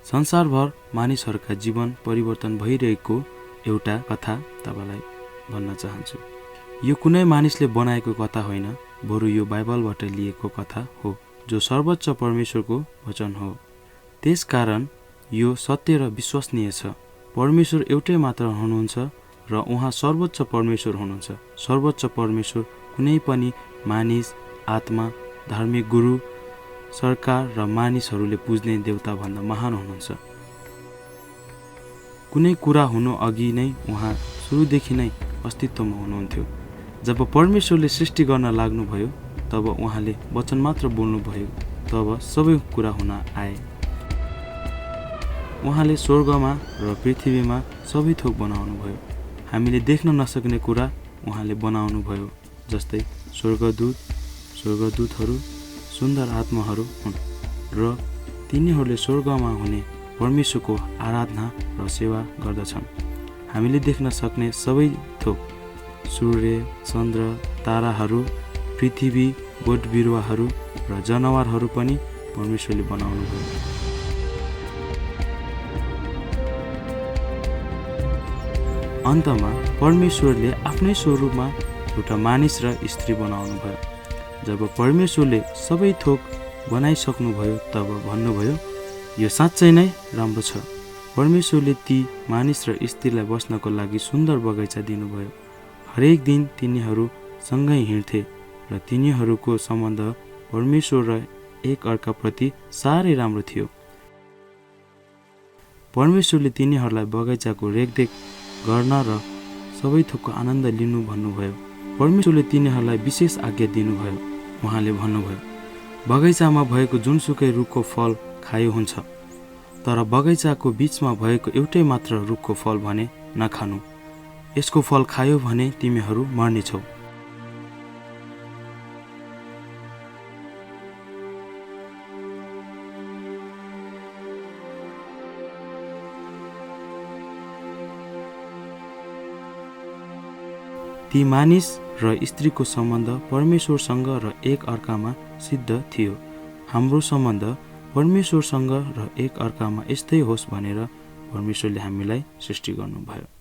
संसारभर मानिसहरूका जीवन परिवर्तन भइरहेको एउटा कथा तपाईलाई भन्न चाहन्छु। यो कुनै मानिसले बनाएको कथा होइन, बरु यो बाइबलबाट लिएको कथा हो, जो सर्वोच्च परमेश्वरको वचन हो। त्यसकारण यो सत्य र विश्वसनीय छ। परमेश्वर एउटै मात्र हुनुहुन्छ र उहाँ सर्वोच्च परमेश्वर हुनुहुन्छ। सर्वोच्च परमेश्वर कुनै पनि मानिस, आत्मा, धार्मिक गुरु, सरकार र मानिसहरूले पुज्ने देवता भन्दा महान हुनुहुन्छ। कुनै कुरा हुनु अघि नै उहाँ सुरुदेखि नै अस्तित्वमा हुनुहुन्थ्यो। जब परमेश्वरले सृष्टि गर्न लाग्नुभयो, तब उहाँले वचन मात्र बोल्नुभयो, तब सबै कुरा हुन आए। उहाँले स्वर्गमा र पृथ्वीमा सबै थोक बनाउनुभयो। हामीले देख्न नसक्ने कुरा उहाँले बनाउनुभयो, जस्तै स्वर्गदूतहरू सुन्दर आत्माहरू हुन् र तिनीहरूले स्वर्गमा हुने परमेश्वरको आराधना र सेवा गर्दछन्। हामीले देख्न सक्ने सबै थोक, सूर्य, चन्द्र, ताराहरू, पृथ्वी, बोट बिरुवाहरू र जनावरहरू पनि परमेश्वरले बनाउनुभयो। अन्तमा परमेश्वरले आफ्नै स्वरूपमा एउटा मानिस र स्त्री बनाउनुभयो। जब परमेश्वरले सबै थोक बनाइसक्नुभयो, तब भन्नुभयो, यो साँच्चै नै राम्रो छ। परमेश्वरले ती मानिस र स्त्रीलाई बस्नको लागि सुन्दर बगैँचा दिनुभयो। हरेक दिन तिनीहरू सँगै हिँड्थे र तिनीहरूको सम्बन्ध परमेश्वर र एक अर्काप्रति साह्रै राम्रो थियो। परमेश्वरले तिनीहरूलाई बगैँचाको रेखदेख गर्न र सबै थोकको आनन्द लिनु भन्नुभयो। परमेश्वरले तिनीहरूलाई विशेष आज्ञा दिनुभयो। उहाँले भन्नुभयो, बगैँचामा भएको जुनसुकै रुखको फल खायो हुन्छ, तर बगैँचाको बीचमा भएको एउटै मात्र रुखको फल भने नखानु। यसको फल खायो भने तिमीहरू मर्नेछौ। ती मानिस र स्त्रीको सम्बन्ध परमेश्वरसँग र एक अर्कामा सिद्ध थियो। हाम्रो सम्बन्ध परमेश्वरसँग र एक अर्कामा यस्तै होस् भनेर परमेश्वरले हामीलाई सृष्टि गर्नुभयो।